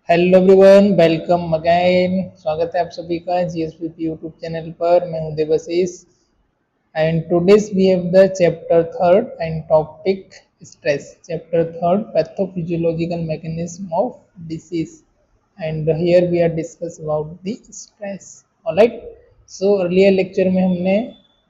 Hello everyone, welcome again. स्वागत है आप सभी का जीएसपी यूट्यूब चैनल पर। मैं हूं Devashish and today's we have the chapter third and topic stress. Chapter third, pathophysiological mechanism of disease, and here we are discuss about the stress. Alright, so earlier lecture में हमने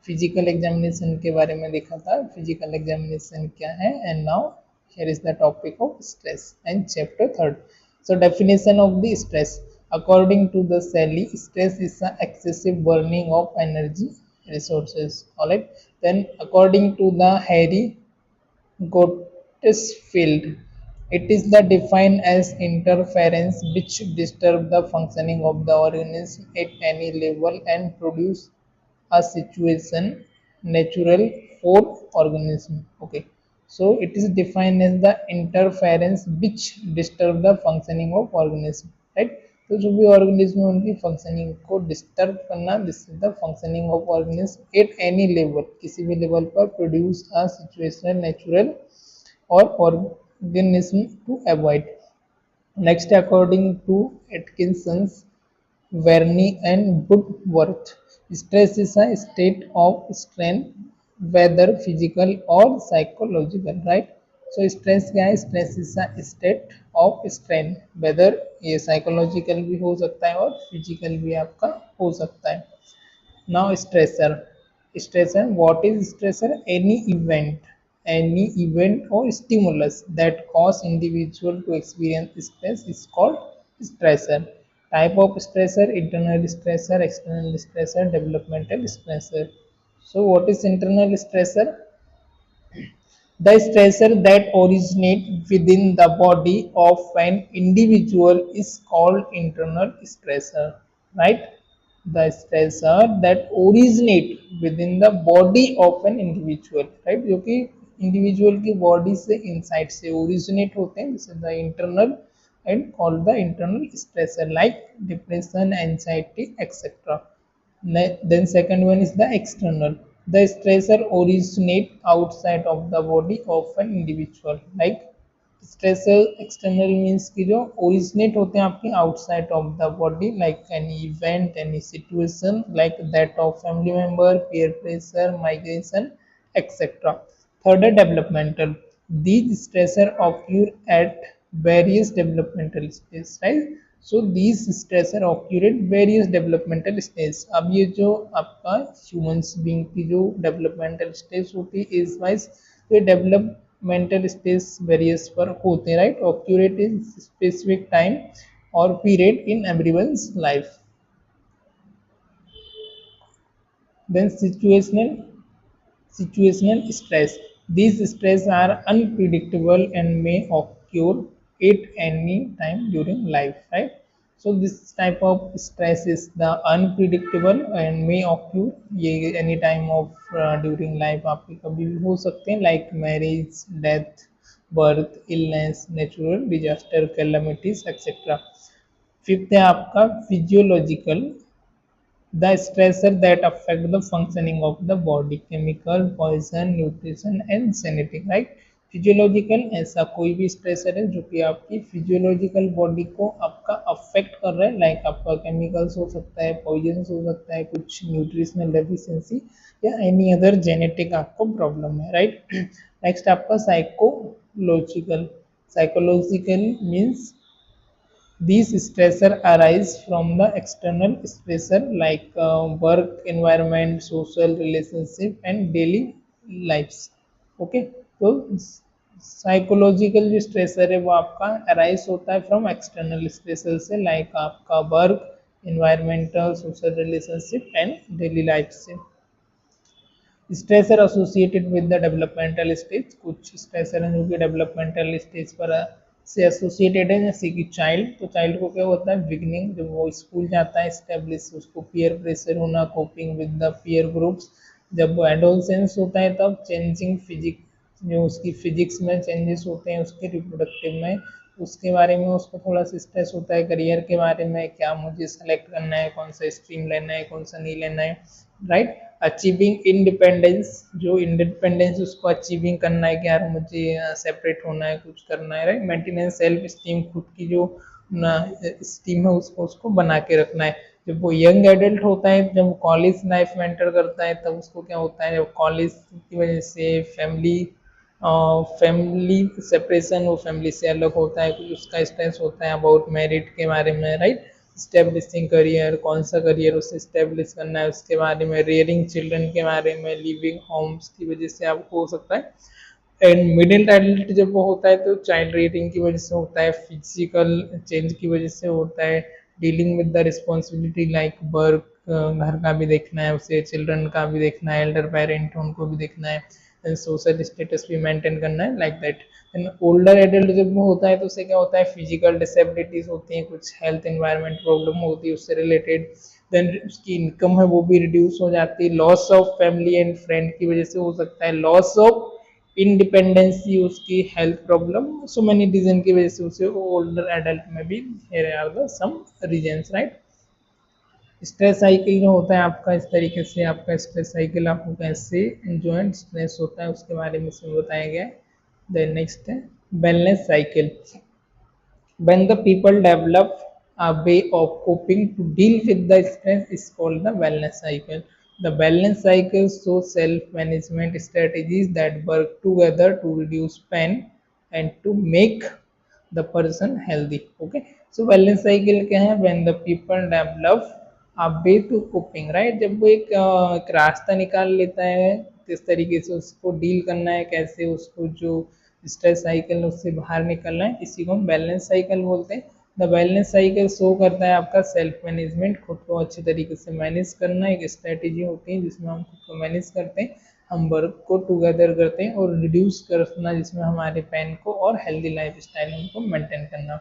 physical examination के बारे में देखा था, फिजिकल एग्जामिनेशन क्या है, and now here is the topic of stress and chapter third. So definition of the stress: according to the Sally, stress is the excessive burning of energy resources. All right, then according to the Harry Gottesfield, it is the defined as interference which disturb the functioning of the organism at any level and produce a situation natural for organism. Okay, so it is defined as the interference which disturb the functioning of organism, right? तो जो भी organism है उनकी functioning को disturb करना, this is the functioning of organism at any level, किसी भी level पर produce a situation natural or organism to avoid. Next, according to Atkinson's, Verney and Woodworth, stress is a state of strain, whether physical or psychological, right? So stress क्या है? Stress is a state of strain, whether ये psychological भी हो सकता है और physical भी आपका हो सकता है. Now stressor. Stressor, what is stressor? Any event or stimulus that cause individual to experience stress is called stressor. Type of stressor: internal stressor, external stressor, developmental stressor. So what is internal stressor? The stressor that originate within the body of an individual is called internal stressor, right? The stressor that originate within the body of an individual, right? जो कि individual की body से inside से originate होते हैं, this is the internal and called the internal stressor, like depression, anxiety, etc. Then second one is the external. The stressor originate outside of the body of an individual, like stressor external means कि जो originate होते हैं आपके outside of the body, like any event, any situation, like that of family member, peer pressure, migration, etc. Third, developmental. These stressor occur at various developmental stages, right? So these stressor occur at various developmental stages. अब ये जो आपका humans being की जो developmental stage होती है is wise, तो ये developmental stage various पर होते हैं, right? Occur at in specific time or period in everyone's life. Then situational stress. These stress are unpredictable and may occur at any time during life, right? So this type of stress is the unpredictable and may occur ये any time of during life आपके कभी भी हो सकते हैं, like marriage, death, birth, illness, natural disaster, calamities, etc. Fifth है आपका physiological. The stressor that affect the functioning of the body: chemical, poison, nutrition and sanity, right? Physiological, ऐसा कोई भी स्ट्रेसर है जो कि आपकी फिजियोलॉजिकल बॉडी को आपका अफेक्ट कर रहा है, लाइक आपका केमिकल्स हो सकता है, पॉइजन हो सकता है, कुछ न्यूट्रिशनल डेफिशिएंसी या एनी अदर जेनेटिक आपको प्रॉब्लम है, राइट? नेक्स्ट आपका psychological. Psychological means these stressors arise from the external stressor, like work environment, social relationship and daily lives. Okay, तो साइकोलॉजिकल जो स्ट्रेसर है वो आपका अराइज होता है फ्रॉम एक्सटर्नल स्ट्रेसर से, लाइक आपका work, environmental, social relationship and daily life से. Stressor associated with the developmental stage. कुछ स्ट्रेसर हैं जो कि डेवलपमेंटल स्टेज पर से एसोसिएटेड है, जैसे कि चाइल्ड. तो चाइल्ड को क्या होता है? बिगनिंग, जब वो स्कूल जाता है, एस्टेब्लिश, उसको पीयर प्रेशर होना, coping with the peer groups. जब वो एडोलसेंस होता है तब चेंजिंग फिजिक्स, जो उसकी फिजिक्स में चेंजेस होते हैं, उसके रिप्रोडक्टिव में, उसके बारे में उसको थोड़ा सा स्ट्रेस होता है, करियर के बारे में, क्या मुझे सेलेक्ट करना है, कौन सा स्ट्रीम लेना है, कौन सा नहीं लेना है, राइट? अचीविंग इंडिपेंडेंस, जो इंडिपेंडेंस उसको अचीविंग करना है कि यार मुझे सेपरेट होना है, कुछ करना है, राइट? मेंटेनेंस सेल्फ स्टीम, खुद की जो ना स्टीम है उसको उसको बना के रखना है। जब वो यंग एडल्ट होता है, जब वो कॉलेज लाइफ में एंटर करता है, तब उसको क्या होता है, जब कॉलेज की वजह से फैमिली सेपरेशन, वो फैमिली से अलग होता है, कुछ उसका स्ट्रेस होता है अबाउट मैरिड के बारे में, राइट। स्टेब्लिशिंग करियर, कौन सा करियर उसे स्टेब्लिश करना है उसके बारे में, रेयरिंग चिल्ड्रन के बारे में, लिविंग होम्स की वजह से आपको हो सकता है। एंड मिडिल एडल्ट जब वो होता है तो चाइल्ड रेयरिंग की वजह से होता है, फिजिकल चेंज की वजह से होता है, dealing with the responsibility like work, घर का भी देखना है उसे, चिल्ड्रन का भी देखना है, एल्डर पेरेंट उनको भी देखना है, एंड सोशल स्टेटस भी मेंटेन करना है, like that. And older adult जब वो होता है तो उससे क्या होता है, फिजिकल डिसेबिलिटीज होती हैं, कुछ हेल्थ एनवायरमेंट प्रॉब्लम होती है उससे रिलेटेड, देन उसकी इनकम है वो भी रिड्यूस हो जाती है, loss of family and friend की वजह से हो सकता है, लॉस ऑफ इंडिपेंडेंसी, उसकी health problem, so many reason की वजह से उसे ओल्डर एडल्ट में भी here are the some reasons, right. Stress cycle जो होता है आपका, इस तरीके से आपका स्ट्रेस साइकिल आपको कैसे जो स्ट्रेस होता है उसके बारे में इसमें बताया गया है। देन नेक्स्ट है wellness cycle. When the people develop a way of coping to deal with the stress is called the wellness cycle. The wellness cycle shows self-management strategies that work together to reduce pain and to make the person healthy. Okay, so wellness cycle क्या है, when the people develop a way to coping, right, जब वो एक रास्ता निकाल लेता है किस तरीके से उसको डील करना है, कैसे उसको जो स्ट्रेस साइकिल उससे बाहर निकलना है, इसी को हम बैलेंस साइकिल बोलते हैं। द बैलेंस साइकिल शो करता है आपका सेल्फ मैनेजमेंट, खुद को अच्छे तरीके से मैनेज करना, एक स्ट्रेटेजी होती है जिसमें हम खुद को मैनेज करते हैं, हम वर्क को टुगेदर करते हैं, और रिड्यूस करना जिसमें हमारे पेन को, और हेल्दी लाइफ स्टाइल हमको मेंटेन करना,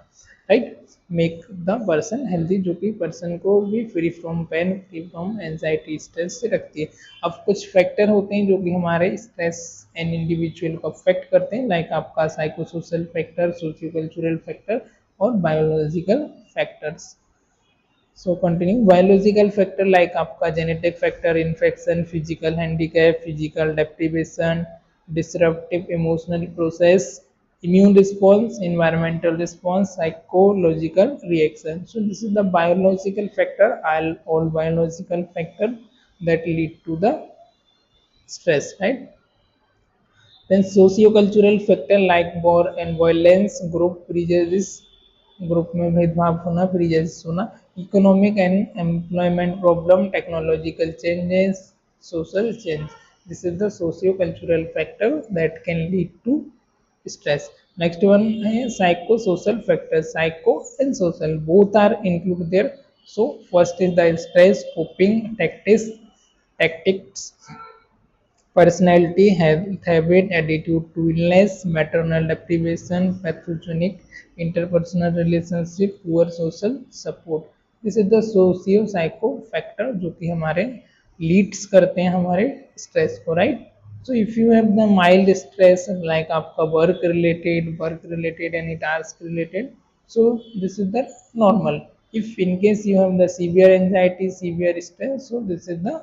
right. Make the person healthy, जो कि पर्सन को भी free from pain, free from anxiety, stress से रखती है। अब कुछ फैक्टर होते हैं जो कि हमारे स्ट्रेस एंड इंडिविजुअल को अफेक्ट करते हैं, लाइक आपका psycho social factor, socio cultural factor, और biological factors. So continuing, biological factor like आपका genetic factor, infection, physical handicap, physical deprivation, disruptive emotional process, immune response, environmental response, psychological reaction. So this is the biological factor, all biological factor that lead to the stress, right? Then socio-cultural factor like war and violence, group prejudice, group में भेदभाव होना, prejudice होना, economic and employment problem, technological changes, social change. This is the socio-cultural factor that can lead to stress. Next one है psychosocial factors. Psycho and social both are included there. So first is the stress coping tactics, personality, health habit, attitude to illness, maternal deprivation, pathogenic interpersonal relationship, poor social support. This is the socio psycho factor जो कि हमारे leads करते हैं हमारे stress को, right. So if you have the mild stress like आपका work related any task related, so this is the normal. If in case you have the severe anxiety, severe stress, so this is the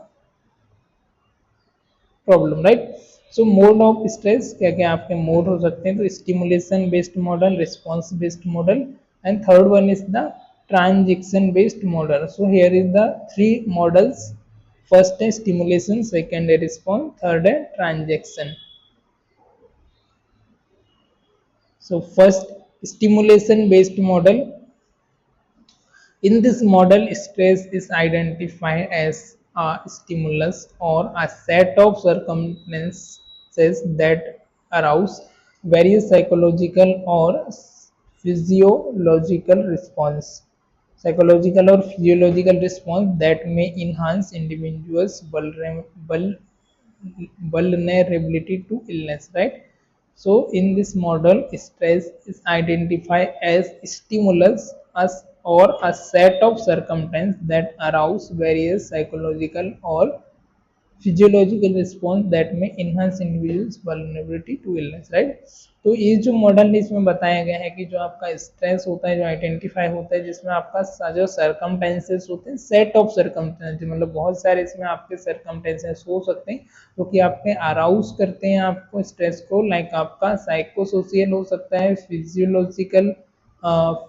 problem, right. So mode of stress क्या क्या आपके mode हो सकते हैं, तो stimulation based model, response based model, and third one is the transaction based model. So here is the three models, first है stimulation, second है response, third है transaction. So first stimulation based model, in this model, stress is identified as a stimulus or a set of circumstances that arouse various psychological or physiological response. Psychological or physiological response that may enhance individuals' vulnerability to illness, right? So in this model, stress is identified as stimulus as or a set of circumstances that arouse various psychological or physiological response that may enhance individual's vulnerability to illness, right. तो ये जो model इसमें बताया गया है कि जो आपका स्ट्रेस होता है, जो आइडेंटिफाई होता है, जिसमें आपका जो सर्कमटेंसेस होते हैं, सेट ऑफ सर्कमटेंसेस, मतलब बहुत सारे इसमें आपके सर्कमटेंसेस हो सकते हैं जो कि आपके अराउज करते हैं आपको स्ट्रेस को, लाइक आपका साइको सोशियल हो सकता है, फिजियोलॉजिकल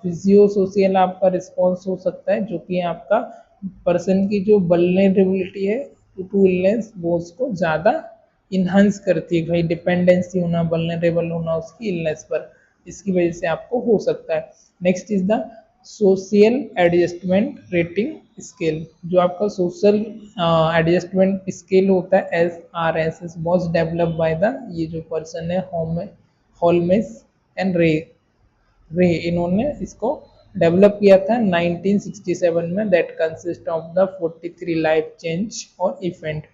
फिजियो सोशल आपका रिस्पॉन्स हो सकता है, जो कि आपका पर्सन की जो वल्नरेबिलिटी है टू इलनेस वो उसको ज़्यादा इन्हांस करती है, भाई डिपेंडेंसी होना, वल्नरेबल होना उसकी इलनेस पर, इसकी वजह से आपको हो सकता है। Next is the social adjustment rating scale. जो आपका सोशल एडजस्टमेंट स्केल होता है SRSS was develop by the ये जो पर्सन है होलमेस एंड रे इन्होंने इसको डेवलप किया था 1967 में। That consist of the 43 life change और event.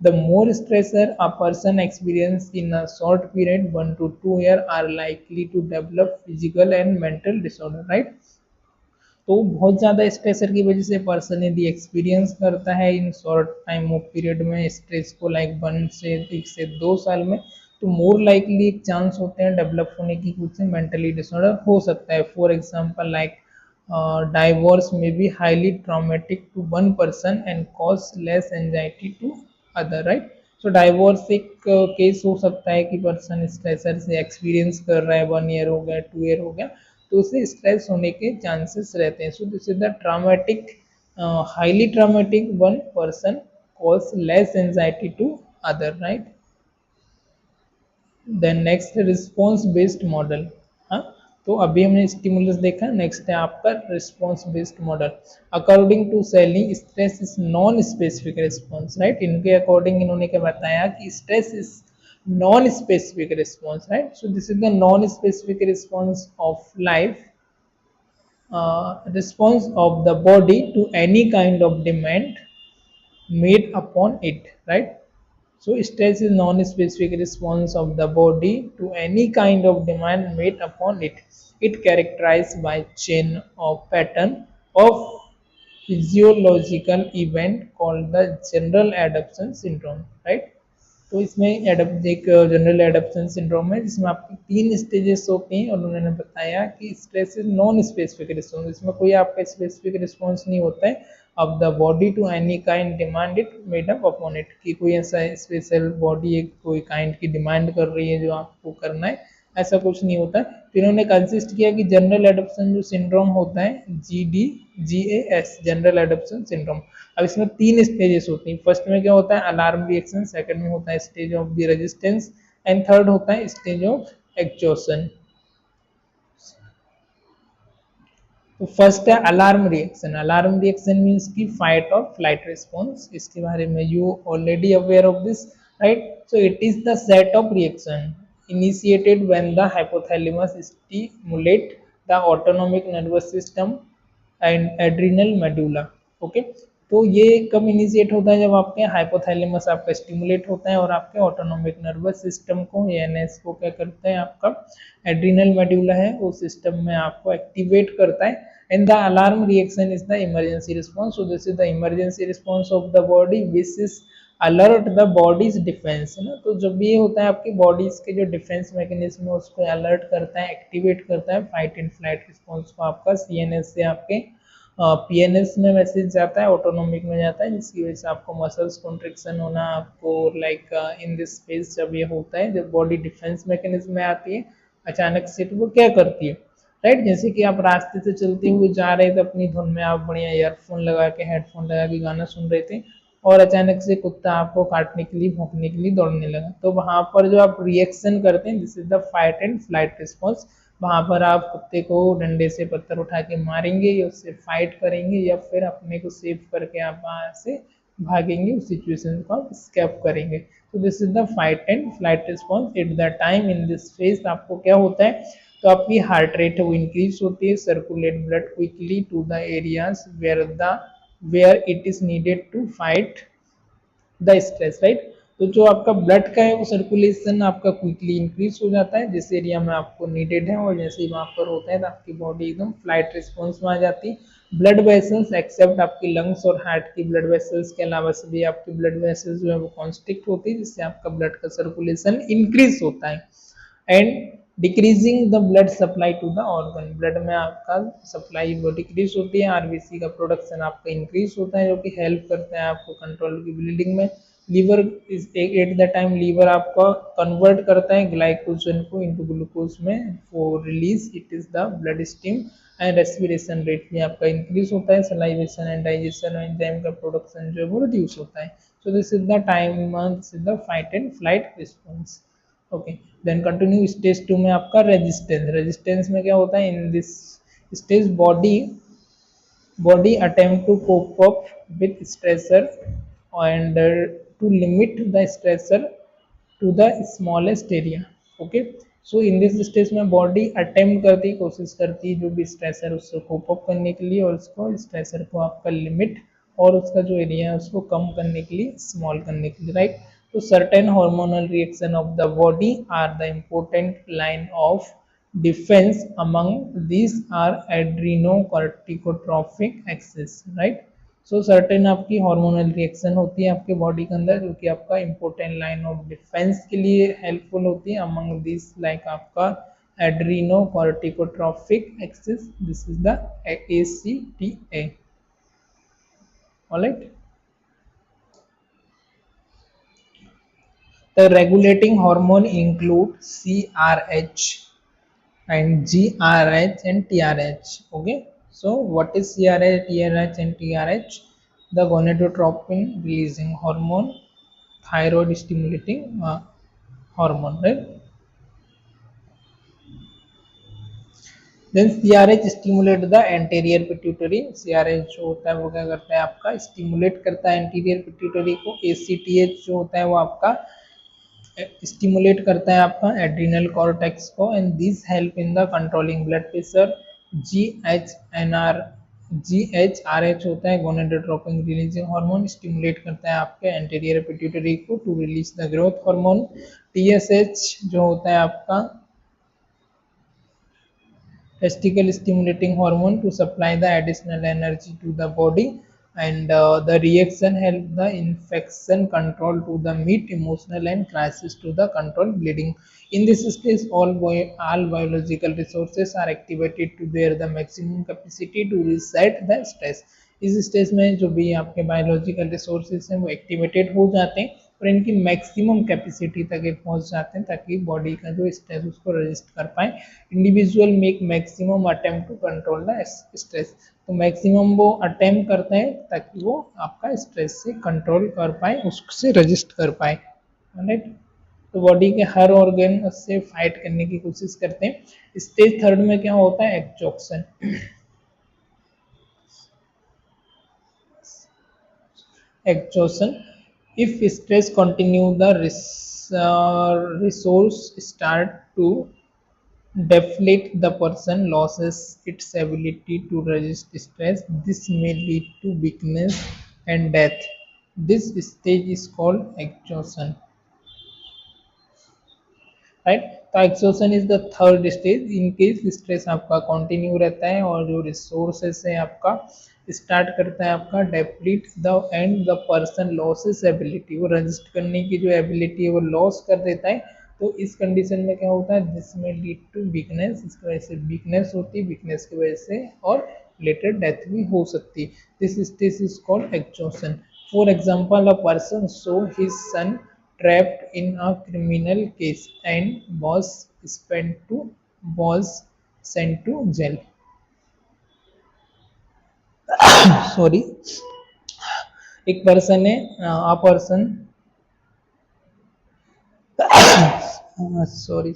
The more stressor a person experience in a short period 1 to 2 year are likely to develop physical and mental disorder, right. तो बहुत ज़्यादा स्ट्रेसर की वजह से पर्सन यदि एक्सपीरियंस करता है in short time of period में स्ट्रेस को, लाइक 1 से 2 साल में, तो मोर लाइकली एक चांस होते हैं डेवलप होने की कुछ से मेंटली डिसऑर्डर हो सकता है। For example like divorce may be highly traumatic to one person and cause less anxiety to other, right। So divorce एक केस हो सकता है कि पर्सन स्ट्रेसर से एक्सपीरियंस कर रहा है, 1 ईयर हो गया, 2 ईयर हो गया, तो उसे स्ट्रेस होने के चांसेस रहते हैं। So this is the traumatic highly traumatic one person cause less anxiety to other, right. Then next response based model. हाँ, तो अभी हमने स्टिमुलस देखा, नेक्स्ट है आपका response based model. According to Selye stress is non specific response, right. इनके according इन्होंने क्या बताया कि stress is non specific response, right. So this is the non specific response of life, response of the body to any kind of demand made upon it, right। so stress is non-specific response of the body to any kind of demand made upon it. It characterized by chain of pattern of physiological event called the general adaptation syndrome, right। तो इसमें एक general adaptation syndrome है जिसमें आपकी 3 stages होती हैं, और उन्होंने बताया कि stress is non specific response, इसमें कोई आपका स्पेसिफिक रिस्पॉन्स नहीं होता है of the body to any kind demand it made up upon it, कि कोई ऐसा स्पेशल बॉडी कोई काइंड की डिमांड कर रही है जो आपको करना है, ऐसा कुछ नहीं होता है। फिर उन्होंने कंसिस्ट किया कि जनरल एडप्शन जो सिंड्रोम होता है GDGAS जनरल एडप्शन सिंड्रोम। अब इसमें 3 स्टेजेस होती हैं। फर्स्ट में क्या होता है अलार्म रिएक्शन, सेकंड में होता है stage of the resistance, and third होता है स्टेज ऑफ एक्चोशन। तो फर्स्ट है alarm reaction. Alarm reaction means की फाइट और फ्लाइट रिस्पॉन्स, इसके बारे में you already aware of this, right. So it is the set of reaction initiated when the hypothalamus stimulate the autonomic nervous system and adrenal medulla, okay. तो ये कब initiate होता है, जब आपके हाइपोथैलेमस आपका स्टिमुलेट होता है और आपके ऑटोनॉमिक नर्वस सिस्टम को एनएस को क्या करता है, आपका एड्रिनल मेड्यूला है वो सिस्टम में आपको एक्टिवेट करता है। And the alarm reaction is the emergency response. So this is the emergency response of the body which is alert the bodies defence, है ना। तो जब ये होता है आपकी बॉडीज के जो डिफेंस मैकेनिज्म है उसको अलर्ट करता है, एक्टिवेट करता है फाइट एंड फ्लाइट रिस्पॉन्स को, आपका सीएनएस से आपके पीएनएस में मैसेज जाता है, ऑटोनोमिक में जाता है, जिसकी वजह से आपको मसल्स कॉन्ट्रिक्शन होना, आपको लाइक इन दिस फेज जब ये होता है, जब बॉडी डिफेंस मैकेनिज्म में आती है अचानक से, तो वो क्या करती है, राइट। जैसे कि आप रास्ते से चलते हुए जा रहे थे अपनी धुन में, आप बढ़िया ईयरफोन लगा के हेडफोन लगा के गाना सुन रहे थे, और अचानक से कुत्ता आपको काटने के लिए भौंकने के लिए दौड़ने लगा, तो वहां पर जो आप रिएक्शन करते हैं this is the fight and flight response. वहां पर आप कुत्ते को डंडे से पत्थर उठा के मारेंगे या उससे फाइट करेंगे, या फिर अपने को सेव करके आप वहां से भागेंगे, उस सिचुएशन को आप स्केप करेंगे। तो this is the fight and flight response. Eight the time in this phase आपको क्या होता है, तो आपकी हार्ट रेट वो इंक्रीज होती है, circulate blood quickly to the areas where it is needed to fight the stress, right. तो जो आपका ब्लड का है वो सर्कुलेशन आपका क्विकली इंक्रीज हो जाता है जिस एरिया में आपको नीडेड है, और जैसे ही वहां पर होता है तो आपकी बॉडी एकदम फ्लाइट रिस्पॉन्स में आ जाती है। ब्लड वेसल्स एक्सेप्ट आपकी लंग्स और हार्ट की ब्लड वेसल्स के अलावा सभी आपकी ब्लड वेसल्स जो है वो कॉन्स्ट्रिक्ट होती है, जिससे आपका ब्लड का सर्कुलेशन इंक्रीज होता है, and decreasing the blood supply to the organ. Blood में आपका सप्लाई वो डिक्रीज होती है, आरबीसी का प्रोडक्शन आपका इंक्रीज होता है, जो कि हेल्प करता है आपको कंट्रोल की ब्लीडिंग में। Liver is at the time liver आपका कन्वर्ट करता है ग्लाइकोजन को इनटू ग्लूकोज में for release, it is the bloodstream and respiration rate भी आपका इंक्रीज होता है, सलाइवेशन एंड डाइजेशन एंजाइम का प्रोडक्शन जो है वो रिड्यूस होता है. So this is the time, this is the fight and flight response. Okay, then continue stage 2 में आपका रेजिस्टेंस. रेजिस्टेंस में क्या होता है, in this stage body attempt to cope up with stressor and to limit the stressor to the smallest area. Okay, so in this stage में body attempt करती, कोशिश करती है जो भी स्ट्रेसर उससे कोप अप करने के लिए और उसको स्ट्रेसर को आपका लिमिट और उसका जो एरिया है उसको कम करने के लिए, स्मॉल करने के लिए, राइट. तो certain hormonal reaction of the body are the important line of defense. Among these are adrenocorticotropic axis, right. सो सर्टेन आपकी हार्मोनल रिएक्शन होती है आपके बॉडी के अंदर जो कि आपका इंपॉर्टेंट लाइन ऑफ डिफेंस के लिए हेल्पफुल होती है. अमंग दिस लाइक आपका adrenocorticotropic axis, this is the ACTA. Alright, the regulating hormone include CRH and GRH and TRH. Okay, so what is CRH, TRH and TRH? The gonadotropin releasing hormone, thyroid stimulating hormone, right. Then CRH stimulate the anterior pituitary. CRH जो होता है वो क्या करता है आपका stimulate करता है एंटीरियर पिट्यूटरी को. ACTH जो होता है वो आपका स्टिमुलेट करता है आपका एड्रिनल कॉर्टेक्स को and this help in the controlling blood pressure. GHRH होता है गोनेडोट्रोपिन रिलीजिंग हार्मोन, स्टिमुलेट करता है आपके एंटीरियर पिट्यूटरी को to release the growth hormone. TSH जो होता है आपका testicle stimulating hormone to supply the additional energy to the body and the reaction help the infection control to the meet emotional and crisis to the control bleeding. In this stage all biological resources are activated to their the maximum capacity to reset the stress. इस stage में जो भी आपके biological resources हैं वो activated हो जाते हैं और इनकी मैक्सिमम कैपेसिटी तक ये पहुंच जाते हैं ताकि बॉडी का जो स्ट्रेस उसको रजिस्ट कर पाए. Individual make maximum attempt to control the stress. तो मैक्सिमम वो अटेम्प्ट करते हैं ताकि वो आपका स्ट्रेस से कंट्रोल कर पाए, उससे रजिस्ट कर पाए, राइट. तो बॉडी के हर ऑर्गन उससे फाइट करने की कोशिश करते हैं. स्टेज थर्ड में क्या होता है, एक्जॉक्शन. Exhaustion. If stress continue, the resource start to deplete. The person loses its ability to resist stress. This may lead to weakness and death. This stage is called exhaustion, right. तो exhaustion is the third stage. In case stress आपका continue रहता है और जो resources है आपका start करता है आपका deplete the and the person loses ability, वो रजिस्ट करने की जो एबिलिटी है वो लॉस कर देता है. तो इस कंडीशन में क्या होता है, दिस में लीड टू वीकनेस. इसकी वजह से वीकनेस होती है, वीकनेस की वजह से और लेटर डेथ भी हो सकती है. This stage is called exhaustion. For example, a person so his son trapped in a criminal case and was sent to jail. Sorry, एक पर्सन है, a person, सॉरी.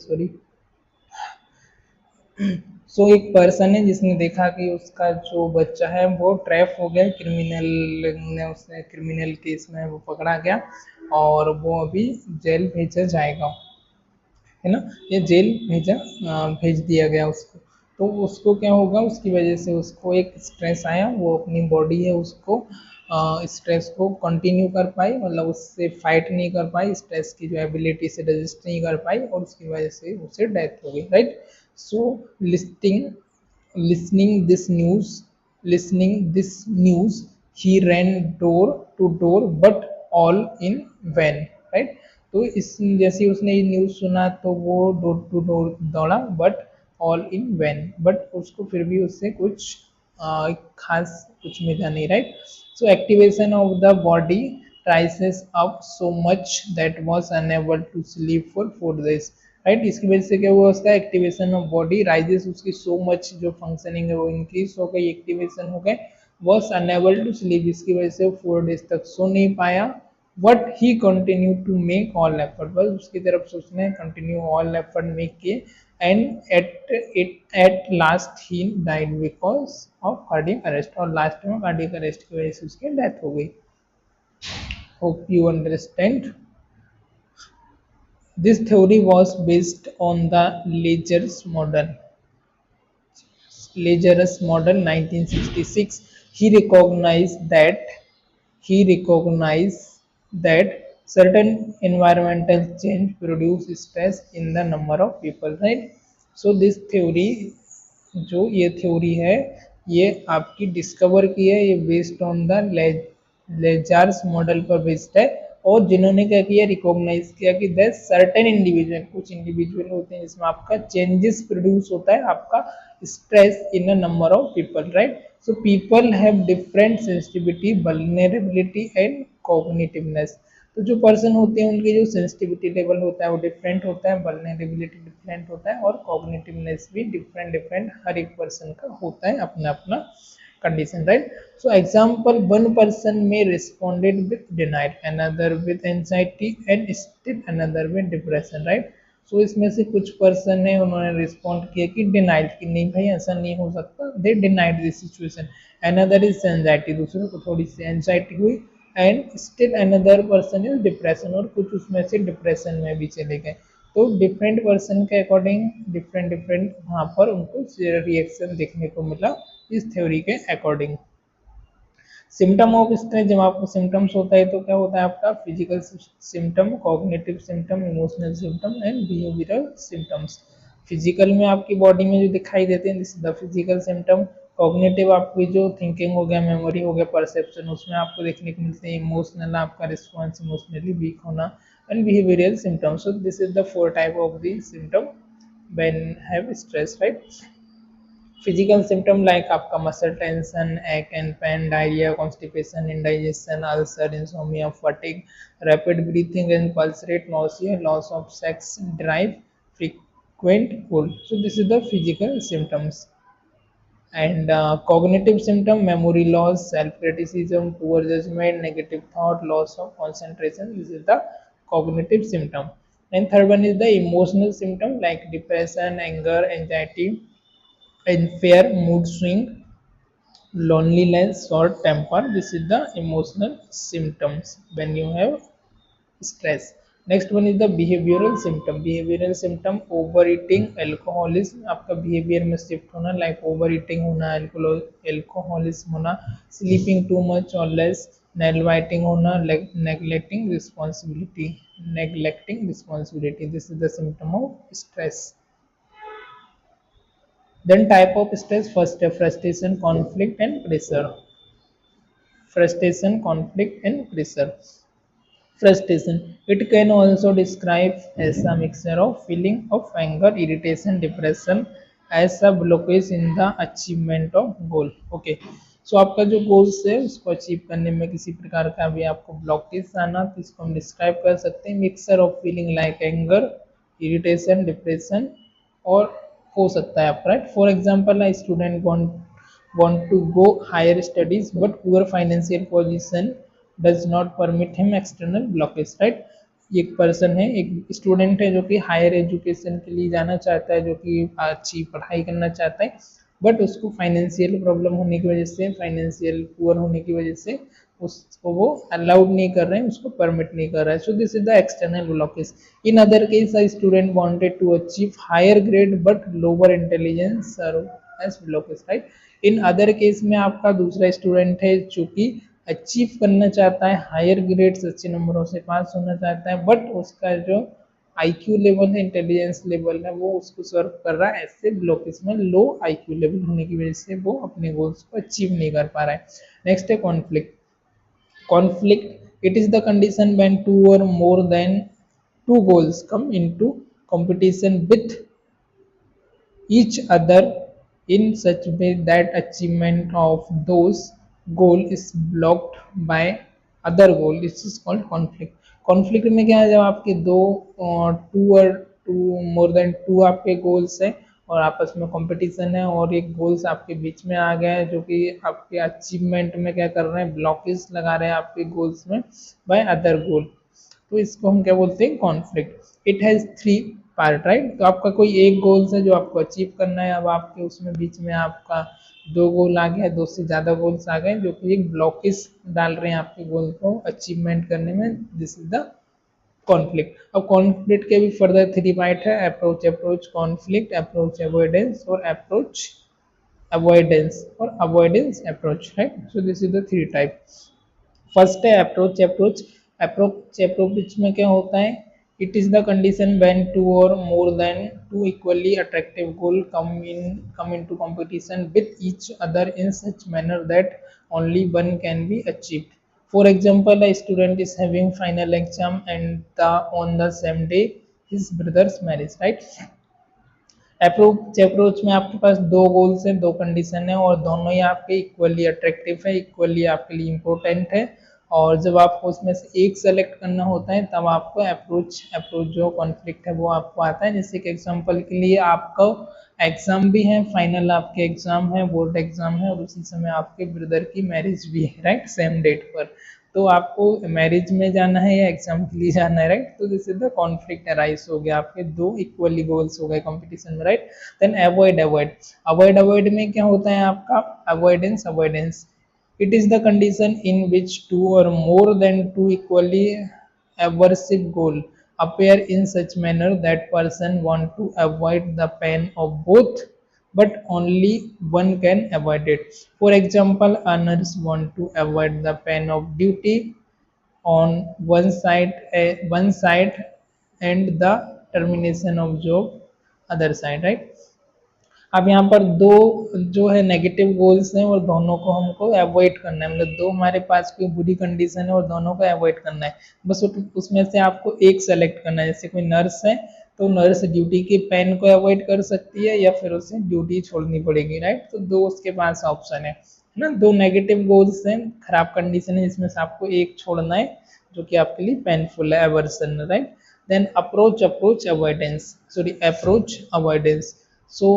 सो एक पर्सन है जिसने देखा कि उसका जो बच्चा है वो ट्रैप हो गया, क्रिमिनल ने उसने क्रिमिनल केस में वो पकड़ा गया और वो अभी जेल भेजा जाएगा, है ना. ये जेल भेज दिया गया उसको. तो उसको क्या होगा, उसकी वजह से उसको एक स्ट्रेस आया, वो अपनी बॉडी है उसको स्ट्रेस को कंटिन्यू कर पाई, मतलब उससे फाइट नहीं कर पाई, स्ट्रेस की जो एबिलिटी से रजिस्ट नहीं कर पाई और उसकी वजह से उसे डेथ हो गई, right. So listing listening this news listening this news he ran door to door but all in vain, right. तो इस जैसे उसने ये न्यूज़ सुना तो वो डोर टू डोर दौड़ा but all in vain, but उसको फिर भी उससे कुछ खास कुछ मिला नहीं, right. So activation of the body rises up so much that was unable to sleep for 4 days, right. इसकी वजह से क्या हुआ, उसका एक्टिवेशन ऑफ बॉडी राइजेस, उसकी सो मच जो फंक्शनिंग है वो इंक्रीज हो गई, एक्टिवेशन हो गए, वॉज अनेबल टू स्लीप, इसकी वजह से वो 4 डेज तक सो नहीं पाया। But he continue to make all effort, बस उसकी तरफ से उसने कंटिन्यू ऑल एफर्ट मेक किए, and at last he died because of cardiac arrest, और लास्ट में कार्डियक अरेस्ट की वजह से उसकी डेथ हो गई। Hope you understand. This theory was based on the Lazarus model 1966. He recognized that certain environmental change produce stress in the number of people, right? So this theory, जो ये theory है, ये आपकी डिस्कवर की है, ये based on the Lazarus model पर based है। और जिन्होंने क्या किया, रिकॉग्नाइज किया कि द सर्टेन इंडिविजुअल, कुछ इंडिविजुअल होते हैं जिसमें आपका चेंजेस प्रोड्यूस होता है, आपका stress in a number of people, right. So people have different sensitivity, vulnerability and cognitiveness. तो जो पर्सन होते हैं उनकी जो सेंसिटिविटी लेवल होता है वो डिफरेंट होता है, वल्नरेबिलिटी डिफरेंट होता है, और कॉग्निटिवनेस भी डिफरेंट डिफरेंट हर एक पर्सन का होता है, अपना अपना condition, right. So example, one person में responded with denied, another with anxiety and still another with depression, right. So इसमें से कुछ पर्सन है उन्होंने रिस्पॉन्ड किया कि डिनाइड, कि नहीं भाई ऐसा नहीं हो सकता, दे denied this situation. Another is anxiety, दूसरे को थोड़ी सी एंजाइटी हुई, and still another person is depression, और कुछ उसमें से डिप्रेशन में भी चले गए। तो डिफरेंट पर्सन के अकॉर्डिंग डिफरेंट डिफरेंट वहाँ पर उनको रिएक्शन देखने को मिला इस थ्योरी के अकॉर्डिंग। सिम्टम ऑफ स्ट्रेस, जब आपको सिम्टम्स होता है तो क्या होता है, आपका physical symptom, cognitive symptom, emotional symptom and behavioural symptoms. Physical में आपकी बॉडी में जो दिखाई देते हैं, this is the physical symptom. Cognitive आपकी जो थिंकिंग हो गया, मेमोरी हो गया, परसेप्शन, उसमें आपको देखने को मिलते हैं। इमोशनल आपका रिस्पॉन्स, इमोशनली वीक होना, and behavioural symptom. So this is the 4 type of the symptom when have stress, right. Physical symptom like आपका muscle tension, ache and pain, diarrhoea, constipation, indigestion, ulcer, insomnia, fatigue, rapid breathing and pulse rate, nausea, loss of sex drive, frequent cold. So this is the physical symptoms. And cognitive symptom, memory loss, self criticism, poor judgment, negative thought, loss of concentration. This is the cognitive symptom. And third one is the emotional symptom like depression, anger, anxiety, and fear, mood swing, loneliness, short temper. This is the emotional symptoms when you have stress. Next one is the behavioral symptom. Behavioral symptom, overeating, alcoholism, आपका behavior में shift होना, like overeating होना, alcoholism होना, sleeping too much or less, nail biting होना, neglecting responsibility. This is the symptom of stress. Then type of stress, first frustration, conflict and pressure. Frustration, conflict and pressure. Frustration. It can also describe as a mixture of feeling of anger, irritation, depression, as a blockage in the achievement of goal. Okay. सो आपका जो goals है उसको achieve करने में किसी प्रकार का भी आपको ब्लॉकेज आना, तो इसको हम डिस्क्राइब कर सकते हैं mixture of feeling like anger, irritation, depression, और हो सकता है आपका, right. For example a student want to go higher studies but poor financial position does not permit him external blockage, right। एक पर्सन है, एक स्टूडेंट है जो कि हायर एजुकेशन के लिए जाना चाहता है, जो कि अच्छी पढ़ाई करना चाहता है, बट उसको फाइनेंशियल प्रॉब्लम होने की वजह से, फाइनेंशियल पुअर होने की वजह से उसको वो अलाउड नहीं कर रहे हैं, उसको परमिट नहीं कर रहा है। So this is the external blockage. In other case a student wanted to achieve higher grade but lower intelligence serve as blockage, right. In other case में आपका दूसरा स्टूडेंट है जो कि अचीव करना चाहता है हायर ग्रेड्स, अच्छे नंबरों से पास होना चाहता है, बट उसका जो आईक्यू लेवल है, इंटेलिजेंस लेवल है, वो उसको सर्व कर रहा है ऐसे ब्लॉकेज में, लो आईक्यू लेवल होने की वजह से वो अपने गोल्स को अचीव नहीं कर पा रहा है। नेक्स्ट है conflict. Conflict, it is the condition when two or more than two goals come into competition with each other in such way that achievement of those goal is blocked by other goal, this is called conflict. Conflict में क्या है, जब आपके दो to और to more than to आपके goals हैं और आपस में कंपटीशन है और एक गोल्स आपके बीच में आ गया है जो कि आपके अचीवमेंट में क्या कर रहे हैं, ब्लॉकेज लगा रहे हैं आपके गोल्स में बाय अदर गोल, तो इसको हम क्या बोलते हैं, conflict. It has three part, right. तो आपका कोई एक गोल्स है जो आपको अचीव करना है, अब आपके उसमें बीच में आपका दो गोल आ गया, दो से ज़्यादा गोल्स आ गए जो कि एक ब्लॉकेज डाल रहे हैं आपके गोल को अचीवमेंट करने में, दिस इज द कॉन्फ्लिक्ट। अब कॉन्फ्लिक्ट के भी फर्दर थ्री पार्ट है, approach, approach conflict, approach avoidance और avoidance approach, right. So this is the three type. First है अप्रोच अप्रोच। अप्रोच में क्या होता है, it is the condition when two और more than two equally attractive goal come into competition with each other in such manner that only one can be achieved. For example, a student is having final exam and on the same day his brother's marriage, right? Approach में आपके पास दो goals हैं, दो condition है और दोनों ही आपके equally attractive है, इक्वली आपके लिए इम्पोर्टेंट है। और जब आपको उसमें से एक सेलेक्ट करना होता है तब आपको अप्रोच अप्रोच जो कॉन्फ्लिक्ट है वो आपको आता है। जैसे कि एग्जांपल के लिए आपका एग्जाम भी है, फाइनल आपके एग्जाम है, बोर्ड एग्जाम है और उसी समय आपके ब्रदर की मैरिज भी है, राइट, सेम डेट पर। तो आपको मैरिज में जाना है या एग्जाम के लिए जाना है, राइट। तो this is the conflict arise हो गया, आपके दो इक्वली गोल्स हो गए कंपटीशन में, right. Then avoid avoid avoid में क्या होता है आपका, avoidance avoidance it is the condition in which two और more than two equally aversive goal appear in such manner that person want to avoid the pain of both but only one can avoid it. For example, a nurse want to avoid the pain of duty on one side and the termination of job other side, right। अब यहाँ पर दो जो है negative goals हैं और दोनों को हमको अवॉइड करना है, मतलब दो हमारे पास कोई बुरी कंडीशन है और दोनों को अवॉइड करना है। बस उसमें से आपको एक सेलेक्ट करना है। जैसे कोई नर्स है तो नर्स ड्यूटी के पेन को अवॉइड कर सकती है या फिर उसे ड्यूटी छोड़नी पड़ेगी, राइट। तो दो उसके पास ऑप्शन है ना। दो नेगेटिव गोल्स हैं, खराब कंडीशन है, जिसमें से आपको एक छोड़ना है जो कि आपके लिए पेनफुल है, aversion, right. then approach avoidance, sorry, approach avoidance, so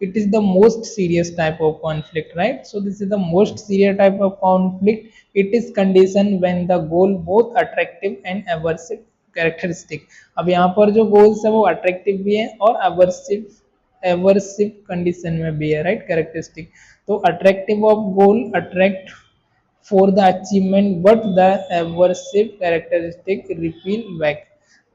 it is the most serious type of conflict, right। So this is the most serious type of conflict. It is condition when the goal both attractive and aversive characteristic। अब यहाँ पर जो goals है वो attractive भी है और aversive condition में भी है, राइट, कैरेक्टरिस्टिक। तो attractive of goal attract for the achievement but the aversive characteristic repel back।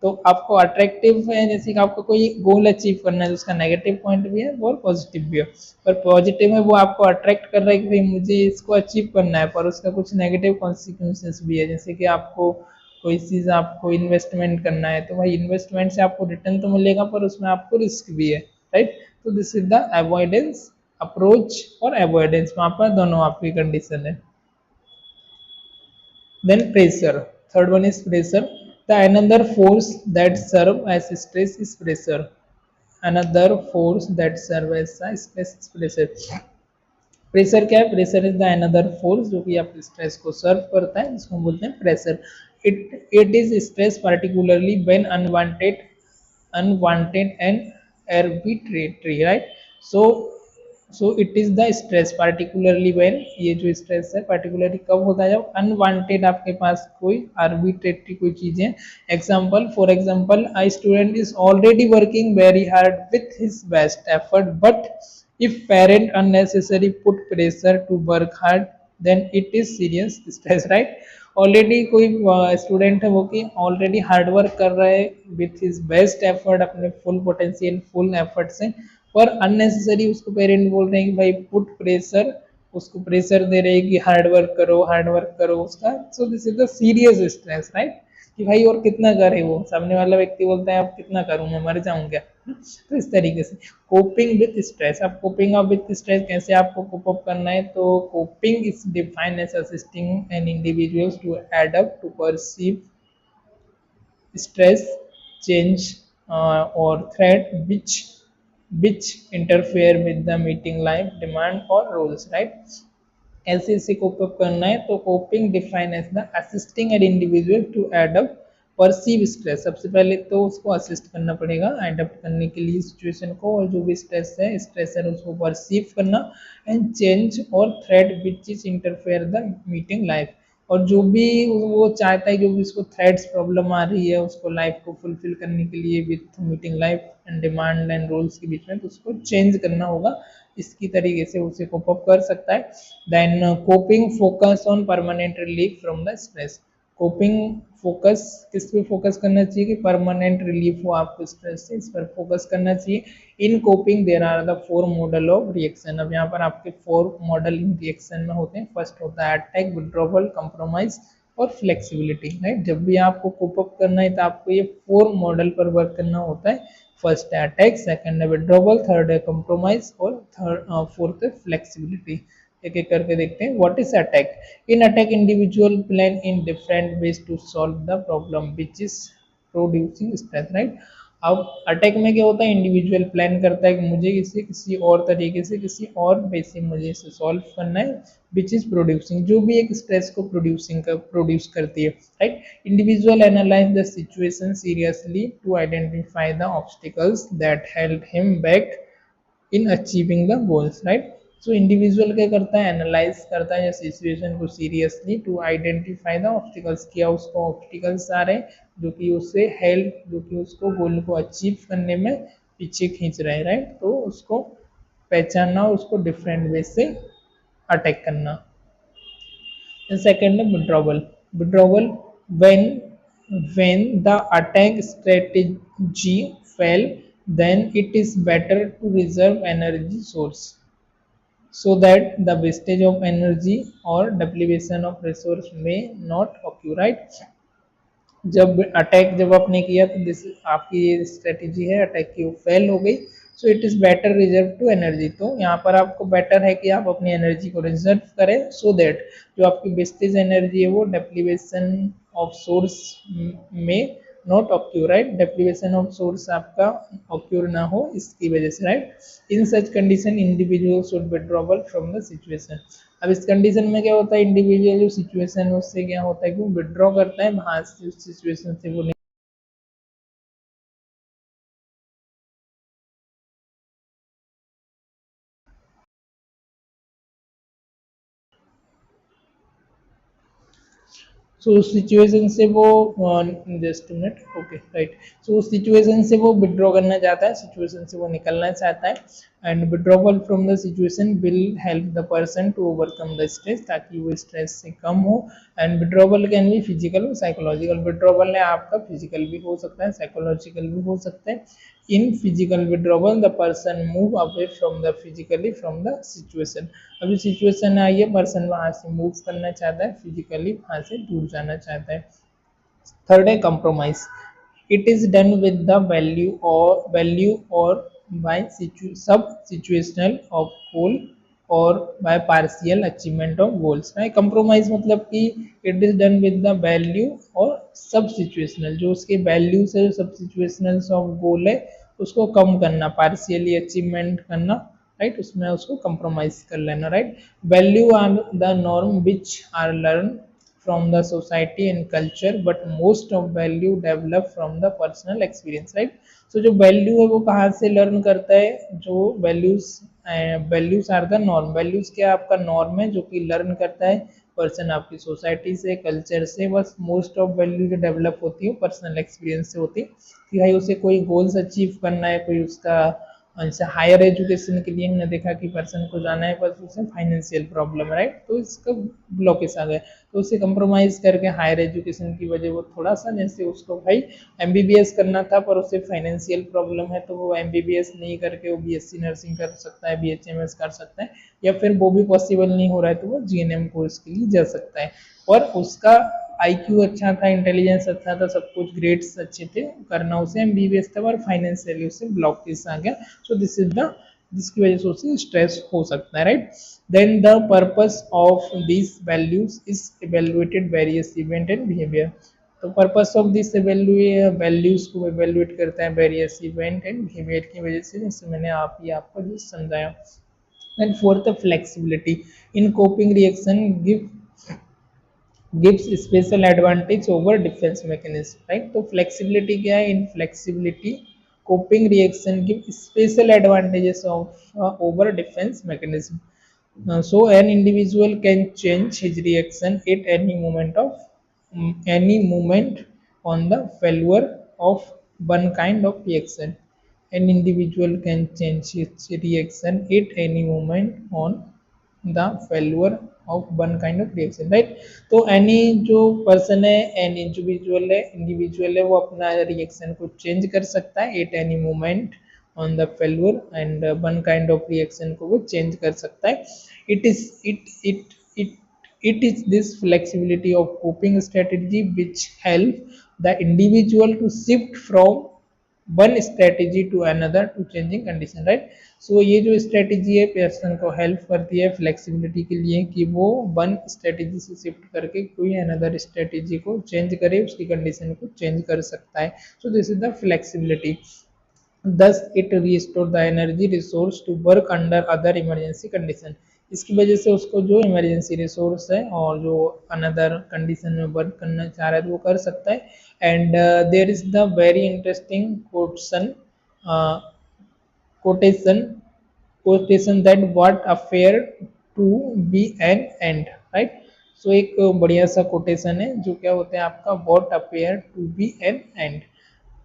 तो आपको अट्रैक्टिव है, जैसे कि आपको कोई गोल अचीव करना है तो उसका नेगेटिव पॉइंट भी है और पॉजिटिव भी है। पर पॉजिटिव है वो आपको अट्रैक्ट कर रहा है कि भाई मुझे इसको अचीव करना है, पर उसका कुछ नेगेटिव कॉन्सिक्वेंसेस भी है। जैसे कि आपको कोई चीज़ आपको इन्वेस्टमेंट करना है तो भाई इन्वेस्टमेंट से आपको रिटर्न तो मिलेगा पर उसमें आपको रिस्क भी है, राइट। तो this is the avoidance approach और अवॉइडेंस, वहाँ पर दोनों आपकी कंडीशन है। Then pressure. Third one is pressure. The another force that serve as stress is pressure. Another force that serve as a stress is pressure. Pressure क्या है, pressure is the another force जो कि आप stress को सर्व करता है, जिसको हम बोलते हैं pressure. It is stress particularly when unwanted and arbitrary, right। so so it is the stress particularly when, ये जो स्ट्रेस है particularly कब होता है, जब अनवांटेड आपके पास कोई arbitrary कोई चीजें। Example, for example, a student is already working very hard with his best effort but if parent unnecessarily put pressure to work hard then it is serious stress, right। Already कोई student है वो कि already hard work कर रहा है with his best effort, अपने full potential full effort से, पर अननेसेसरी उसको पेरेंट बोल रहे हैं कि भाई पुट प्रेशर, उसको प्रेशर दे रहे हैं कि हार्ड वर्क करो उसका। सो this is the serious stress, right, कि भाई और कितना करे, वो सामने वाला व्यक्ति बोलता है अब कितना करूं, मैं मर जाऊं क्या। तो इस तरीके से कोपिंग विथ स्ट्रेस। अब कोपिंग अप विथ स्ट्रेस कैसे आपको कोप अप करना है, तो coping is defined as assisting an individuals to adapt to perceive stress, change, or threat which interfere with the meeting life demand or rules, right। ऐसे ऐसे कोप up करना है। तो coping define as the assisting an individual to adopt perceive stress. सबसे पहले तो उसको assist करना पड़ेगा अडॉप्ट करने के लिए सिचुएशन को, और जो भी स्ट्रेस है स्ट्रेसर उसको परसीव करना एंड चेंज और threat which is interfere the meeting life. और जो भी वो चाहता है, जो भी उसको थ्रेड्स प्रॉब्लम आ रही है उसको लाइफ को फुलफिल करने के लिए with meeting life and demand and roles के बीच में, तो उसको चेंज करना होगा। इसकी तरीके से उसे कोप अप कर सकता है। Then coping focus on permanent relief from the stress. Coping focus किस पे फोकस करना चाहिए कि परमानेंट रिलीफ हो आपको स्ट्रेस से, इस पर फोकस करना चाहिए। In coping there are the four model of reaction. अब यहाँ पर आपके फोर मॉडल इन रिएक्शन में होते हैं। फर्स्ट होता है अटैक, विड्रॉवल, कंप्रोमाइज और फ्लेक्सिबिलिटी, राइट। जब भी आपको कोप अप करना है तो आपको ये फोर मॉडल पर वर्क करना होता है। फर्स्ट है अटैक, सेकंड है विड्रॉवल, थर्ड है कंप्रोमाइज और थर्ड फोर्थ है फ्लेक्सिबिलिटी। एक एक करके देखते हैं। What is attack? In attack individual plan in different ways to solve the problem which is producing stress, right. अब अटैक में क्या होता है, इंडिविजुअल प्लान करता है कि मुझे इसे किसी और तरीके से किसी और वे से मुझे इसे सॉल्व करना है, विच इज प्रोड्यूसिंग, जो भी एक स्ट्रेस को प्रोड्यूस करती है, right. Individual analyse the situation seriously to identify the obstacles that held him back in achieving the goals, right. So individual क्या करता है, एनालाइज करता है सिचुएशन को seriously to identify the obstacles, किया उसको ऑब्स्टिकल्स आ रहे हैं जो कि उससे हेल्प, जो कि उसको गोल को अचीव करने में पीछे खींच रहे हैं, राइट। तो उसको पहचानना, उसको डिफरेंट वे से अटैक करना। सेकेंड है withdrawal. Withdrawal when the attack strategy fail, then it is better to reserve energy source so that the wastage of energy or depletion of resource may not occur, right। जब attack जब आपने किया तो this आपकी ये strategy है attack की, वो फेल हो गई। So it is better reserve to energy. तो यहाँ पर आपको बेटर है कि आप अपनी एनर्जी को रिजर्व करें, सो दैट जो आपकी वेस्टेज एनर्जी है वो डेप्लीवेशन ऑफ सोर्स में not occur, right. Depletion of source आपका ऑक्यूर ना हो इसकी वजह से, right. In such condition individual should withdrawal from the situation. अब इस कंडीशन में क्या होता है, इंडिविजुअल जो सिचुएशन है उससे क्या होता है कि वो विड्रॉ करता है, वहां से उस सिचुएशन से वो सो उस सिचुएशन से वो जस्ट मिनट, ओके राइट। सो उस सिचुएशन से वो विड्रॉ करना चाहता है, सिचुएशन से वो निकलना चाहता है। And withdrawal from the situation will help the person to overcome the stress, ताकि वो स्ट्रेस से कम हो। And withdrawal can be physical और साइकोलॉजिकल। विड्रॉवल है आपका फिजिकल भी हो सकता है, साइकोलॉजिकल भी हो सकता है। In physical withdrawal the person move away from the physically from the situation. अभी सिचुएशन आई है, पर्सन वहां से मूव करना चाहता है, फिजिकली वहां से दूर जाना चाहता है। थर्ड है compromise. It is done with the value or by sub situational of goal or by partial achievement of goals, right। compromise मतलब कि it is done with the value और सब situational, जो उसके values है, सब situational of goal है उसको कम करना, partially achievement करना, राइट। उसमें उसको compromise कर लेना, right. value are the norm which are learned from the society and culture, but most of value develop from the personal experience, right। so जो value है वो कहाँ से learn करता है, जो values are the norm। values क्या आपका norm है जो कि learn करता है पर्सन आपकी सोसाइटी से, कल्चर से। बस मोस्ट ऑफ वैल्यू जो डेवलप होती है पर्सनल एक्सपीरियंस से होती है कि भाई उसे कोई गोल्स अचीव करना है, कोई उसका जैसे हायर एजुकेशन के लिए हमने देखा कि पर्सन को जाना है, बस उसे फाइनेंशियल प्रॉब्लम, राइट। तो इसका ब्लॉकेज आ गया, तो उसे कंप्रोमाइज करके हायर एजुकेशन की वजह वो थोड़ा सा, जैसे उसको भाई एमबीबीएस करना था पर उसे फाइनेंशियल प्रॉब्लम है, तो वो एमबीबीएस नहीं करके वो बीएससी नर्सिंग कर सकता है, बीएचएमएस कर सकता है, या फिर वो भी पॉसिबल नहीं हो रहा है तो वो जीएनएम कोर्स के लिए जा सकता है। और उसका आईक्यू अच्छा था, इंटेलिजेंस अच्छा था, सब कुछ ग्रेड्स अच्छे थे, करना उसे एमबीबीएस था और फाइनेंशियली उसे ब्लॉकेज आ गया। सो दिस इज द, जिसकी वजह से उसे स्ट्रेस हो सकता है, right. Then the purpose of this values is evaluated various event and behaviour. तो पर्पस ऑफ दिस वैल्यूज को इवेल्युएट करता है वेरियस इवेंट एंड बिहेवियर की वजह से, जैसे मैंने आपको जो समझाया। Then fourth, the flexibility in coping reaction gives special advantage over defense mechanism, right? तो flexibility क्या है? In flexibility coping reaction give special advantages of over defense mechanism. So an individual can change his reaction at any moment on the failure of one kind of reaction. An individual can change his reaction at any moment on the failure of one kind of reaction, right? तो any जो person है, an individual है वो अपना reaction को change कर सकता है at any moment on the failure and one kind of reaction को वो चेंज कर सकता है. It is it it it is this flexibility of coping strategy which help the individual to shift from one strategy to another to changing condition, right? So ये जो strategy है person को help करती है flexibility के लिए कि वो one strategy से shift करके कोई another strategy को change करे, उसकी condition को change कर सकता है. So this is the flexibility. Thus it restore the energy resource to work under other emergency condition. इसकी वजह से उसको जो इमरजेंसी रिसोर्स है और जो अनदर कंडीशन में वर्क करना चाह रहा है तो वो कर सकता है. And there is the very interesting quotation quotation that what affair to be an end, right? So एक बढ़िया सा कोटेशन है जो क्या होता है आपका what appear to be an end,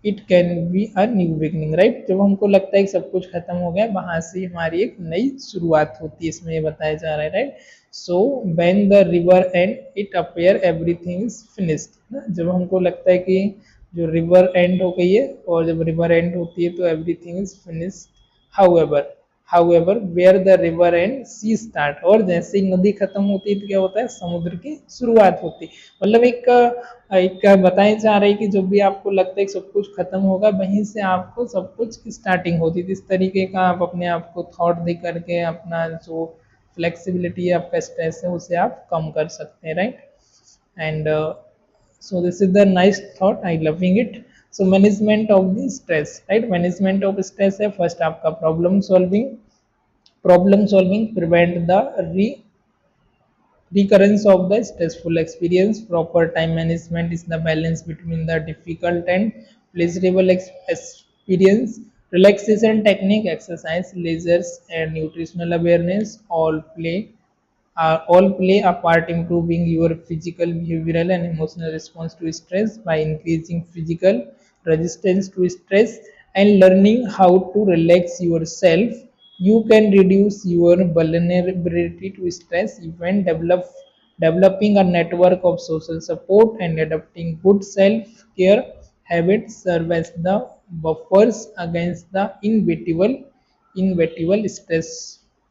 it can be a new beginning, right? जब हमको लगता है कि सब कुछ खत्म हो गया, वहां से हमारी एक नई शुरुआत होती है, इसमें ये बताया जा रहा है, right? So when the river and it appear everything is finished. जब हमको लगता है कि जो रिवर एंड हो गई है और जब रिवर एंड होती है तो everything is finished. However however where the river and sea start, और जैसे ही नदी खत्म होती है तो क्या होता है? समुद्र की शुरुआत होती है. मतलब एक बताया जा रहा है कि जब भी आपको लगता है कि सब कुछ खत्म होगा, वहीं से आपको सब कुछ स्टार्टिंग होती थी. इस तरीके का आप अपने आप को थॉट दे करके अपना जो फ्लेक्सिबिलिटी है, आपका स्ट्रेस है, उसे आप कम कर सकते हैं, right? And so this is the nice thought, I loving it. So management of the stress, right? Management of stress है first आपका problem solving prevent the recurrence of the stressful experience. Proper time management is the balance between the difficult and pleasurable experience. Relaxation technique, exercise, leisure, and nutritional awareness all play a part improving your physical, behavioral, and emotional response to stress. By increasing physical resistance to stress and learning how to relax yourself, you can reduce your vulnerability to stress. Even developing a network of social support and adopting good self-care habits serve as the buffers against the inevitable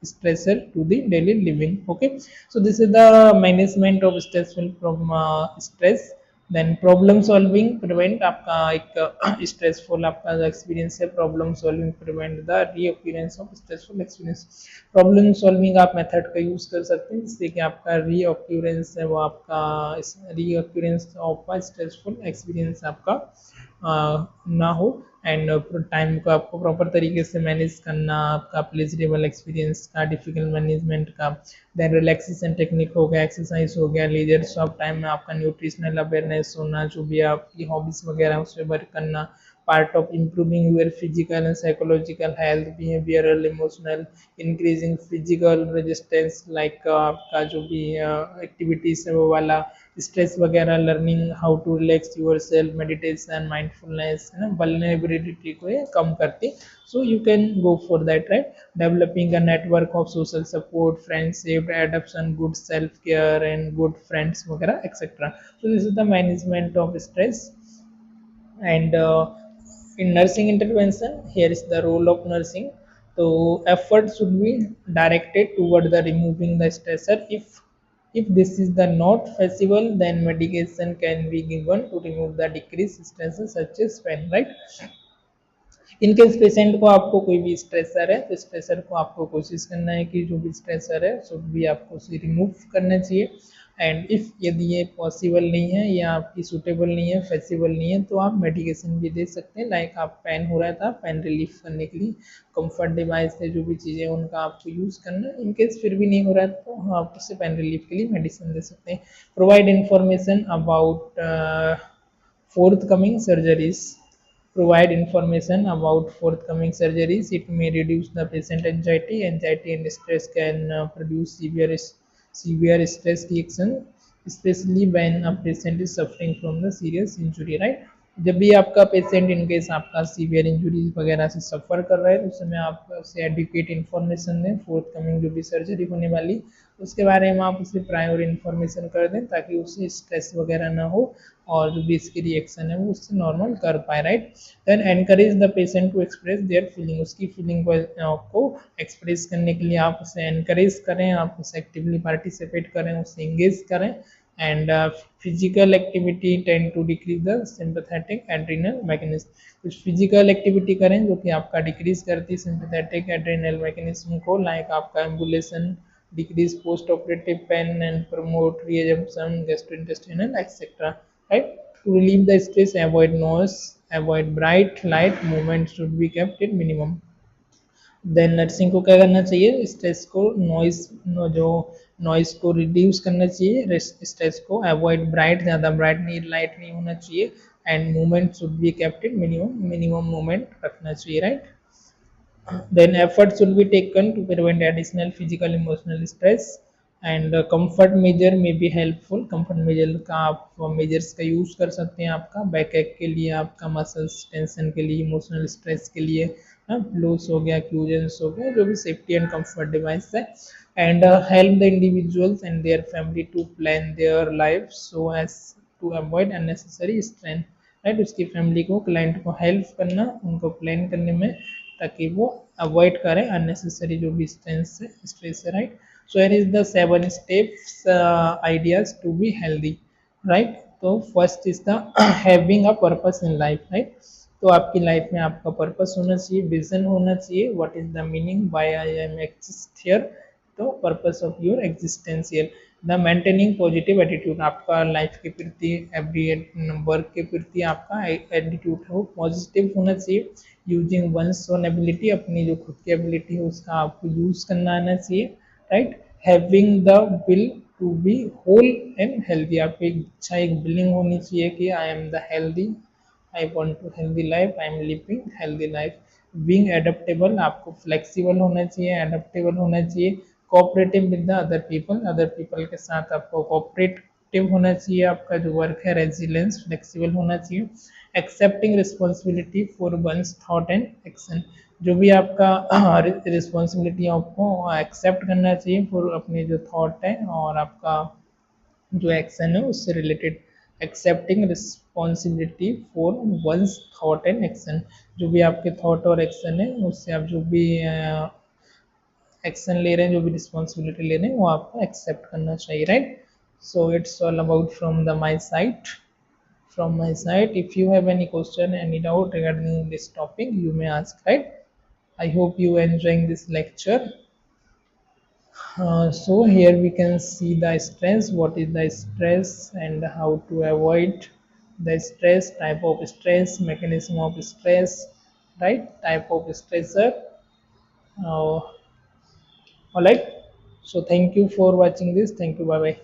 stressor to the daily living. Okay, so this is the management of stressful from stress. Then problem solving prevent आपका एक stressful आपका जो experience है, problem solving prevent the reoccurrence of stressful experience. problem solving आप method का use कर सकते हैं जिससे कि आपका reoccurrence है वो आपका reoccurrence of a stressful experience आपका ना हो. एंड टाइम को आपको प्रॉपर तरीके से मैनेज करना, आपका प्लेजरेबल एक्सपीरियंस का, डिफिकल्ट मैनेजमेंट का. देन रिलैक्सेशन टेक्निक हो गया, एक्सरसाइज हो गया, लीजर ऑफ टाइम में आपका न्यूट्रिशनल अवेयरनेस होना, जो भी आपकी हॉबीज वगैरह उस पर वर्क करना. Part of improving your physical and psychological health, behavioural, emotional, increasing physical resistance, like आपका जो भी एक्टिविटीज है वो वाला, स्ट्रेस वगैरह, learning how to relax yourself, meditation, mindfulness, है ना, वल्नरेबिलिटी को ये कम करती. So you can go for that, right? Developing a network of social support, friendship, adoption, good self care and good friends वगैरह etcetera. So this is the management of stress. And in nursing intervention, here is the role of nursing. So effort should be directed toward the removing the stressor. If this is the not feasible, then medication can be given to remove the decreased stressor such as pain, right? In case patient को आपको कोई भी stressor है तो stressor को आपको कोशिश करना है कि जो भी स्ट्रेसर है सो भी आपको उसे रिमूव करना चाहिए. एंड इफ़ यदि ये पॉसिबल नहीं है या आपकी सूटेबल नहीं है, फेसिबल नहीं है, तो आप मेडिकेशन भी दे सकते हैं। लाइक आप पेन हो रहा था, पेन रिलीफ करने के लिए कंफर्ट डिवाइस है, जो भी चीज़ें उनका आपको यूज़ करना है। इन केस फिर भी नहीं हो रहा है तो आप उससे पेन रिलीफ के लिए मेडिसिन दे सकते हैं। Provide information about forthcoming surgeries. Provide information about forthcoming surgeries. It may reduce the patient anxiety. Anxiety and stress can produce severe stress reaction, especially when a patient is suffering from the serious injury. Right? जब भी आपका patient in case आपका severe injuries वगैरह से सफ़र कर रहा है, तो उस समय आप उसे एडुकेट इन्फॉर्मेशन दें। फोर्थ कमिंग जो भी सर्जरी होने वाली उसके बारे में आप उसे प्रायर इन्फॉर्मेशन कर दें, ताकि उसे स्ट्रेस वगैरह ना हो और जो भी इसकी रिएक्शन है वो उससे नॉर्मल कर पाए। Right, then encourage the patient to express their feeling. उसकी फीलिंग को एक्सप्रेस करने के लिए आप उसे एनकरेज करें, आप उसे एक्टिवली पार्टिसिपेट करें, उसे इंगेज करें। And physical activity tend to decrease the sympathetic adrenal mechanism. कुछ फिजिकल एक्टिविटी करें जो कि आपका डिक्रीज करती है सिंपैथेटिक एड्रिनल मैकेनिज्म को, लाइक आपका ambulation, decrease post-operative pain and promote reabsorption, gastrointestinal, etc. Right? To relieve the stress, avoid noise, avoid bright light, movement should be kept at minimum. देन nursing को क्या करना चाहिए, stress को जो noise को रिड्यूस करना चाहिए, स्ट्रेस को अवॉइड, ब्राइट, ज़्यादा ब्राइट नहीं, लाइट नहीं होना चाहिए। And movement should be kept in minimum, minimum movement रखना चाहिए। Right, then efforts should be taken to prevent additional physical emotional stress, and comfort measure may be helpful। comfort measure का आप measures का use कर सकते हैं, आपका back एक के लिए, आपका मसल्स टेंशन के लिए, इमोशनल स्ट्रेस के लिए, ब्लूस हो गया, क्यूजन्स हो गया, जो भी सेफ्टी एंड कंफर्ट डिवाइस है। And help the individuals and their family to plan their life so as to avoid unnecessary strain. Right, उसकी फैमिली को, क्लाइंट को हेल्प करना उनको प्लान करने में, ताकि वो अवॉइड करें अननेसेसरी जो भी स्ट्रेस है। Right, so here is the 7 steps ideas to be healthy. Right, तो first is the having a purpose in life. Right, तो आपकी लाइफ में आपका पर्पस होना चाहिए, विजन होना चाहिए, what is the meaning why I am exist here, तो purpose of your existential. The maintaining positive attitude, आपका लाइफ के प्रति, एवरी वर्क के प्रति आपका एटीट्यूड हो पॉजिटिव होना चाहिए। यूजिंग वंस ओन एबिलिटी, अपनी जो खुद की एबिलिटी है उसका आपको यूज करना आना चाहिए। Right, having the will to be whole and healthy, आपकी एक इच्छा, एक विलिंग होनी चाहिए कि I am the healthy, I want to healthy life, I am living healthy life. Being adaptable, आपको फ्लेक्सिबल होना चाहिए, एडेप्टेबल होना चाहिए। Cooperative with the other people के साथ आपको कोऑपरेटिव होना चाहिए, आपका जो वर्क है रेजिलेंस, फ्लेक्सिबल होना चाहिए। Accepting responsibility for one's thought and action, जो भी आपका रिस्पॉन्सिबिलिटी है आपको एक्सेप्ट करना चाहिए फॉर अपने जो थॉट है और आपका जो एक्शन है उससे related. Accepting responsibility for one's thought and action, जो भी आपके थॉट और एक्शन है उससे आप जो भी एक्शन ले रहे हैं, जो भी रिस्पॉन्सिबिलिटी ले रहे हैं वो आपको एक्सेप्ट करना चाहिए। Right, so it's all about from the my side, from my side. If you have any question, any doubt regarding this topic, you may ask. Right, I hope you enjoying this lecture. So here we can see the stress, what is the stress and how to avoid the stress, type of stress, mechanism of stress, right, type of stressor. All right, so thank you for watching this. Thank you, bye bye.